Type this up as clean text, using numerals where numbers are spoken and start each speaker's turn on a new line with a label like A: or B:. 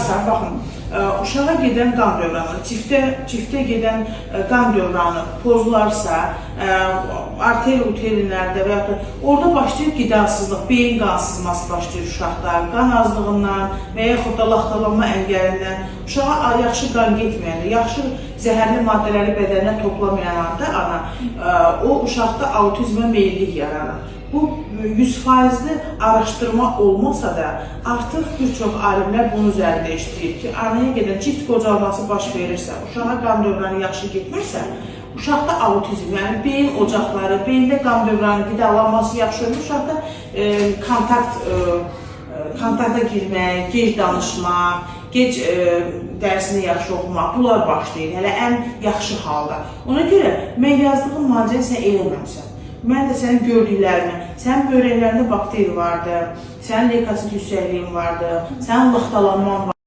A: uşaqsa, baxın, uşağa gedən qan dövranı, çiftə gedən qan dövranı pozlarsa, arteriya uterinalərdə və ya da orada başlayır qidasızlıq, beyin qansızması başlayır uşaqda, qan azlığından və yaxud da laxtalanma əngəlindən, uşağa yaxşı qan getməyəndə, yaxşı zəhərli maddələri bədəninə toplamayanda ana, o uşaqda autizmə meyillik yaranır. Bu 100%li araşdırma olmasa da artıq bir çox alimlər bunun üzərində işləyir ki, anaya gedən cilt qocalması baş verirsə, uşağa qan dövranı yaxşı getmirsə, uşaqda autizm, yəni beyin ocaqları, beyində qan dövranı qidalanması yaxşı olur, uşaqda kontakta girmək, gec danışmaq, gec dərsini yaxşı oxumaq, bunlar başlayır, hələ ən yaxşı halda. Ona görə mən yazdığım müalicəni sən eləməmsən. Mən də sənin gördüklərimi, sənin böreklərində bakteri vardı, sənin leykosit yüksəkliyin vardı, sənin laxtalanman vardı.